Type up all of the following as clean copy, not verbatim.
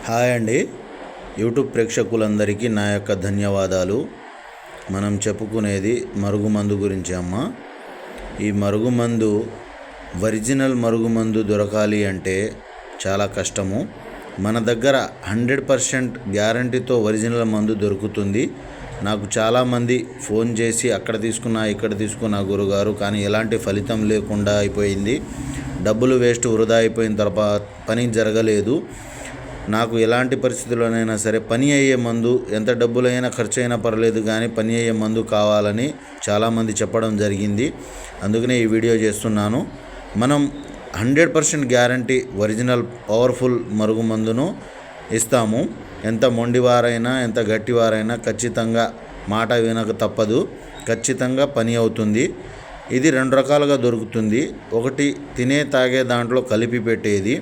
Hi అండి. YouTube ప్రేక్షకులందరికీ నా యొక్క ధన్యవాదాలు. మనం చెప్పుకునేది మరుగుమందు గురించి అమ్మ. ఈ మరుగుమందు ఒరిజినల్ మరుగుమందు దొరకాలి అంటే చాలా కష్టము. మన దగ్గర 100% గ్యారంటీతో ఒరిజినల్ మందు దొరుకుతుంది. నాకు చాలామంది ఫోన్ చేసి అక్కడ తీసుకున్నా ఇక్కడ తీసుకున్నా గురుగారు, కానీ ఎలాంటి ఫలితం లేకుండా అయిపోయింది. డబ్బులు వేస్ట్, వృధా అయిపోయిన తర్వాత పని జరగలేదు. నాకు ఎలాంటి పరిస్థితుల్లోనైనా సరే పని అయ్యే మందు, ఎంత డబ్బులైనా ఖర్చు అయినా పర్లేదు కానీ పని అయ్యే మందు కావాలని చాలామంది చెప్పడం జరిగింది. అందుకనే ఈ వీడియో చేస్తున్నాను. మనం 100% గ్యారంటీ ఒరిజినల్ పవర్ఫుల్ మరుగుమందును ఇస్తాము. ఎంత మొండివారైనా ఎంత గట్టివారైనా ఖచ్చితంగా మాట వినక తప్పదు. ఖచ్చితంగా పని అవుతుంది. ఇది 2 రకాలుగా దొరుకుతుంది. ఒకటి తినే తాగే దాంట్లో కలిపి పెట్టేది,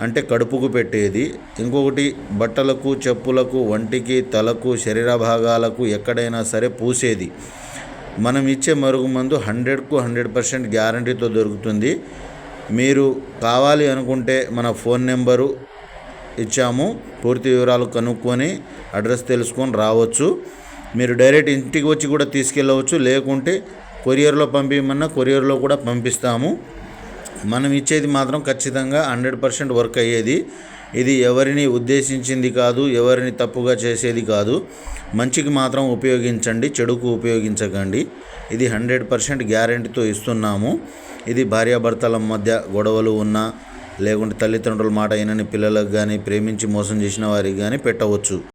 అంటే కడుపుకు పెట్టేది. ఇంకొకటి బట్టలకు, చెప్పులకు, వంటికి, తలకు, శరీర భాగాలకు ఎక్కడైనా సరే పూసేది. మనం ఇచ్చే మరుగుమందు 100% గ్యారంటీతో దొరుకుతుంది. మీరు కావాలి అనుకుంటే మన ఫోన్ నెంబరు ఇచ్చాము. పూర్తి వివరాలు కనుక్కొని అడ్రస్ తెలుసుకొని రావచ్చు. మీరు డైరెక్ట్ ఇంటికి వచ్చి కూడా తీసుకెళ్ళవచ్చు. లేకుంటే కొరియర్లో పంపించమన్నా కొరియర్లో కూడా పంపిస్తాము. మనం ఇచ్చేది మాత్రం ఖచ్చితంగా 100% వర్క్ అయ్యేది. ఇది ఎవరిని ఉద్దేశించింది కాదు, ఎవరిని తప్పుగా చేసేది కాదు. మంచికి మాత్రం ఉపయోగించండి, చెడుకు ఉపయోగించకండి. ఇది 100% గ్యారెంటీతో ఇస్తున్నాము. ఇది భార్యాభర్తల మధ్య గొడవలు ఉన్నా, లేకుంటే తల్లిదండ్రుల మాట అయినని పిల్లలకు కానీ, ప్రేమించి మోసం చేసిన వారికి కానీ పెట్టవచ్చు.